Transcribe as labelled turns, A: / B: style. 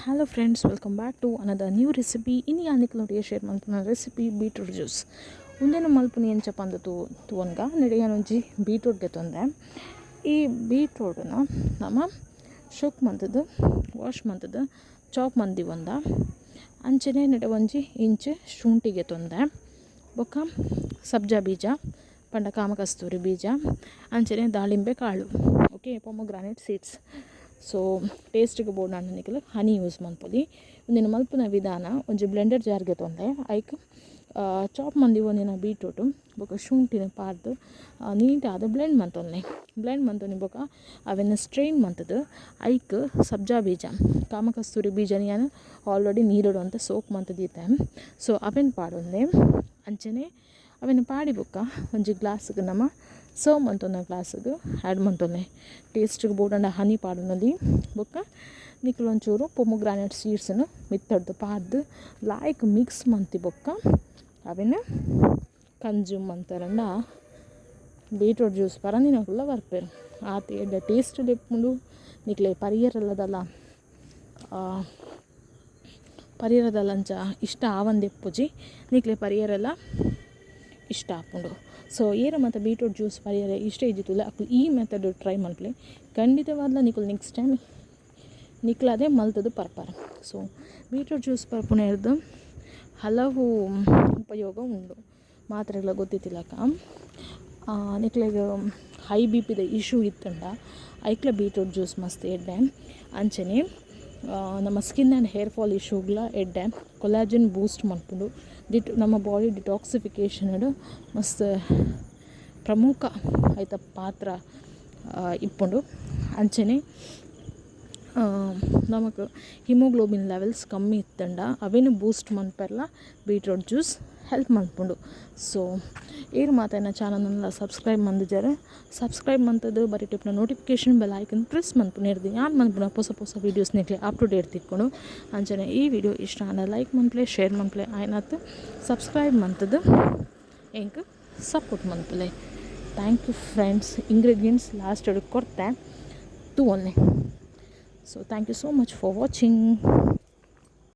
A: Hello friends, welcome back to another new recipe. Ini aniklu share manpuna recipe beetroot juice. Undena malpuni enchapa andu tuonga nedeyanoji beetroot ge tonde. ಈ ಬೀಟ್ರೂಟನ್ನ ನಮ್ಮ ಶೋಕ್ ಮಂತದ್ದು wash ಮಂತದ್ದು chop ಮಂದಿ ಒಂದ ಅಂಚನೆ ನೆಡೆ ಒಂಜಿ inch ಶುಂಠಿಗೆ ತೊಂದೆ ಬೊಕ್ಕ ಸಬ್ಜಾ ಬೀಜ ಪಂಡ ಕಾಮಕಸ್ತೂರಿ ಬೀಜ ಅಂಚನೆ ದಾಳಿಂಬೆ ಕಾಳು ಓಕೆ ಪೊಮೊಗ್ರಾನೇಟ್ ಸೀಡ್ಸ್. ಸೊ ಟೇಸ್ಟ್ಗೆ ಬೋರ್ಡ್ ಅನ್ನನಿಕಲು ಹನಿ ಯೂಸ್ ಮಲ್ಪೊಲಿ ಒಂದಿನ ಮಲ್ಪನ ವಿಧಾನ ಒಂಜಿ ಬ್ಲೆಂಡರ್ ಜಾರ್ಗೆ ತೊಂದೆ ಐಕ್ ಚಾಪ್ ಮಂದಿ ಒಂದಿನ ಬೀಟ್ರೂಟು ಬೊಕ ಶುಂಠಿನ ಪಾರ್ದು ನೀಟಾದ ಬ್ಲೆಂಡ್ ಮಂತೊಂದು ಬೊಕ ಅವೆನ್ನ ಸ್ಟ್ರೈನ್ ಮಂತದ್ದು ಐಕ್ ಸಬ್ಜಾ ಬೀಜ ಕಾಮಕಸ್ತೂರಿ ಬೀಜನ ನಾನು ಆಲ್ರೆಡಿ ನೀರಿಡು ಅಂತ ಸೋಕ್ ಮಂತದಿದ್ದೆ. ಸೊ ಅವೆನ್ ಪಾಡೊಂದೆ ಅಂಚನೆ ಅವೆನ್ನ ಪಾಡಿ ಬೊಕ್ಕ ಒಂಜಿ ಗ್ಲಾಸ್ಗೆ ನಮ್ಮ ಸರ್ವ್ ಮಂತೊಂದು ಗ್ಲಾಸ್ಗೆ ಆ್ಯಡ್ ಮಂತೊಂದೆ ಟೇಸ್ಟ್ಗೆ ಬೋಡಂಡ ಹನಿ ಪಾಡೊಂದಿ ಬೊಕ್ಕ ನಿಕ್ಲು ಒಂಚೂರು ಪೊಮೊಗ್ರಾನೇಟ್ ಸೀಡ್ಸನ್ನು ಮಿತ್ತಡ್ದು ಪಾಡ್ದು ಲಾಯ್ಕ್ ಮಿಕ್ಸ್ ಮಂತಿ ಬೊಕ್ಕ ಅವೆನ್ನ ಕನ್ಸ್ಯೂಮ್ ಅಂತಾರಂಡ ಬೀಟ್ರೂಟ್ ಜ್ಯೂಸ್ ಪರಂದಿನಕುಲ್ಲ ಬರ್ಪೇರು ಆತ ಎಡ್ಡ ಟೇಸ್ಟ್ ಲೆಪ್ಪುಂಡು ನಿಕ್ಲೆ ಪರಿಯರದಲ್ಲಂಚ ಇಷ್ಟ ಆವಂದೆಪ್ಪುಜಿ ನಿಕ್ಲೆ ಪರಿಯರೆಲ್ಲ ಇಷ್ಟ ಆಪುಂಡು. ಸೊ ಏರ ಮತ್ತು ಬೀಟ್ರೂಟ್ ಜ್ಯೂಸ್ ಪರಿಯರ ಇಷ್ಟ ಇದ್ದಿತ್ತುಲ್ಲ ಅಕ್ಲು ಈ ಮೆಥಡ್ ಟ್ರೈ ಮಲ್ಪಲೆ ಖಂಡಿತವಾದ್ಲ ನಿಕ್ಲು ನೆಕ್ಸ್ಟ್ ಟೈಮ್ ನಿಕ್ಲದೇ ಮಲ್ತದು ಪರ್ಪರ. ಸೊ ಬೀಟ್ರೂಟ್ ಜ್ಯೂಸ್ ಪರ್ಪುನ ಹಿಡ್ದು ಹಲವು ಉಪಯೋಗ ಉಂಡು ಮಾತ್ರೆಗಳ ಗೊತ್ತಿತ್ತಿಲ್ಲಕ ನಿಕ್ಲೆಗೆ ಹೈ ಬಿ ಪಿದ ಇಶ್ಯೂ ಇತ್ತಂಡ ಐಕ್ಲ ಬೀಟ್ರೂಟ್ ಜ್ಯೂಸ್ ಮಸ್ತ್ ಎಡ್ಡೆ ಅಂಚನೆ ನಮ್ಮ ಸ್ಕಿನ್ ಆ್ಯಂಡ್ ಹೇರ್ ಫಾಲ್ ಇಶ್ಯೂಗ್ಲ ಎಡ್ಡೆ ಕೊಲಾಜನ್ ಬೂಸ್ಟ್ ಮಲ್ಪುಂಡು ನಮ್ಮ ಬಾಡಿ ಡಿಟಾಕ್ಸಿಫಿಕೇಷನ್ ಮಸ್ತ್ ಪ್ರಮುಖ ಐತ ಪಾತ್ರ ಇಪ್ಪುಂಡು. ಅಂಚನೆ ನಮಗೆ ಹಿಮೋಗ್ಲೋಬಿನ್ ಲೆವೆಲ್ಸ್ ಕಮ್ಮಿ ಇತ್ತಂಡ ಅವೇನು ಬೂಸ್ಟ್ ಮನ್ಪೆರ್ಲ ಬೀಟ್ರೂಟ್ ಜ್ಯೂಸ್ ಹೆಲ್ಪ್ ಮಲ್ಪುಂಡು. ಸೊ ಏರು ಮಾತಾಯಿನ ಚಾನಲ್ನೆಲ್ಲ ಸಬ್ಸ್ಕ್ರೈಬ್ ಮಂದಿದ್ದಾರೆ ಸಬ್ಸ್ಕ್ರೈಬ್ ಮಂತದ್ದು ಬರೀ ಟಿಪ್ನ ನೋಟಿಫಿಕೇಷನ್ ಬೆಲ್ ಐಕನ್ ಪ್ರೆಸ್ ಮನ್ಪುನ ಇರ್ದು ಯಾನ್ ಮನ್ಪುನ ಹೊಸ ವೀಡಿಯೋಸ್ ನಿಕ್ಲೆ ಅಪ್ ಟು ಡೇಟ್ ತಿಕ್ಕೊಂಡು ಅಂಚನೆ ಈ ವಿಡಿಯೋ ಇಷ್ಟ ಅಂದ ಲೈಕ್ ಮನ್ಪ್ಲೆ ಶೇರ್ ಮನ್ಪ್ಲೆ ಆಯ್ನತ್ತು ಸಬ್ಸ್ಕ್ರೈಬ್ ಮಂತದ್ದು ಎಂಕ್ ಸಪೋರ್ಟ್ ಮನ್ಪಲೆ. Thank you friends. Ingredients last ಕೊಡ್ತೆ ತೂವನ್ನೆ. So thank you so much for watching.